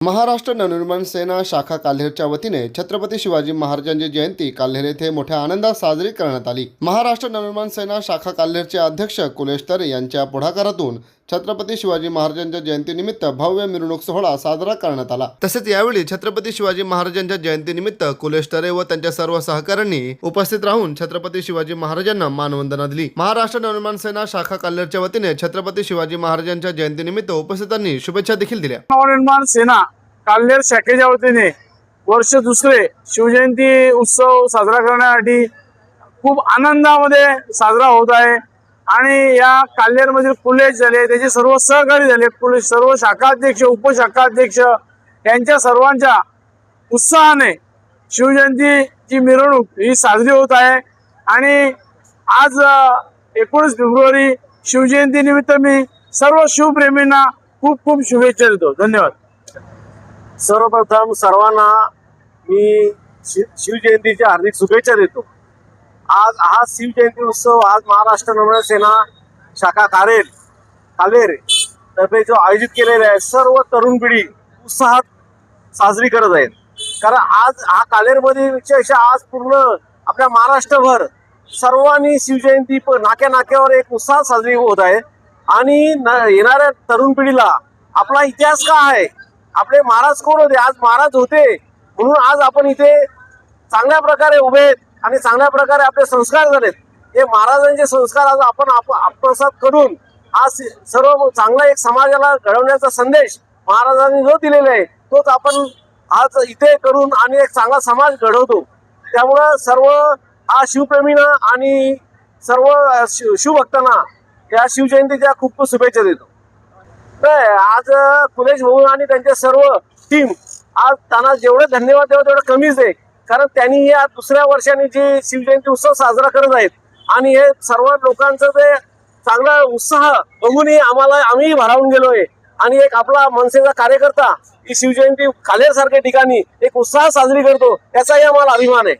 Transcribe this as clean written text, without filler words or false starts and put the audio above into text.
महाराष्ट्र नवनिर्माण सेना शाखा काल्हेरच्या वतीने छत्रपती शिवाजी महाराजांची जयंती काल्हेर येथे मोठ्या आनंदात साजरी करण्यात आली। महाराष्ट्र नवनिर्माण सेना शाखा काल्हेरचे अध्यक्ष कुलेश तरे यांच्या पुढाकारातून छत्रपती शिवाजी महाराजांच्या जयंतीनिमित्त भव्य मिरवणूक सोहळा साजरा करण्यात आला। तसेच यावेळी छत्रपती शिवाजी महाराजांच्या जयंतीनिमित्त कुलेश तरे व त्यांच्या सर्व सहकाऱ्यांनी उपस्थित राहून छत्रपती शिवाजी महाराजांना मानवंदना दिली। महाराष्ट्र नवनिर्माण सेना शाखा काल्हेरच्या वतीने छत्रपती शिवाजी महाराजांच्या जयंतीनिमित्त उपस्थितांनी शुभेच्छा देखील दिल्या। नवनिर्माण सेना काल्हेर शाखेच्या वतीने वर्ष दुसरे शिवजयंती उत्सव साजरा करण्यासाठी खूप आनंदामध्ये साजरा होत आहे आणि या काल्हेर मधील कुलेश झाले, त्याचे सर्व सहकारी झाले, कुलेश सर्व शाखाध्यक्ष उपशाखाध्यक्ष यांच्या सर्वांच्या उत्साहाने शिवजयंतीची मिरवणूक ही साजरी होत आहे। आणि आज 19 फेब्रुवारी शिवजयंती निमित्त मी सर्व शिवप्रेमींना खूप खूप शुभेच्छा देतो। धन्यवाद। सर्वप्रथम सर्वांना मी शिवजयंतीच्या हार्दिक शुभेच्छा देतो। आज हा शिवजयंती उत्सव आज महाराष्ट्र नवनिर्माण सेना शाखा काल्हेर तर्फे जो आयोजित केलेला आहे, सर्व तरुण पिढी उत्साहात साजरी करत आहेत। कारण आज हा काल्हेरमध्ये विशेष आज पूर्ण आपल्या महाराष्ट्रभर सर्वांनी शिवजयंती नाक्या नाक्यावर एक उत्साह साजरी होत आहे। आणि येणाऱ्या तरुण पिढीला आपला इतिहास काय आहे, आपले महाराज कोण होते, आज महाराज होते म्हणून आज आपण इथे चांगल्या प्रकारे उभे आहेत आणि चांगल्या प्रकारे आपले संस्कार झालेत। हे महाराजांचे संस्कार आज आपण आत्मसात करून आज सर्व चांगला एक समाजाला घडवण्याचा संदेश महाराजांनी जो दिलेला आहे तोच आपण आज इथे करून आणि एक चांगला समाज घडवतो। त्यामुळं सर्व हा शिवप्रेमींना आणि सर्व शिवभक्तांना या शिवजयंतीच्या खूप खूप शुभेच्छा देतो। आज कुलेश भाऊ आणि त्यांचे सर्व टीम आज त्यांना जेवढे धन्यवाद द्यावं तेवढं कमीच आहे। कारण त्यांनी या दुसऱ्या वर्षाने जे शिवजयंती उत्सव साजरा करत आहेत आणि हे सर्व लोकांचं ते चांगला उत्साह बघूनही आम्ही भारावून गेलोय। आणि एक आपला मनसेचा कार्यकर्ता ही शिवजयंती काल्हेर सारख्या ठिकाणी एक उत्साह साजरी करतो, याचाही आम्हाला अभिमान आहे।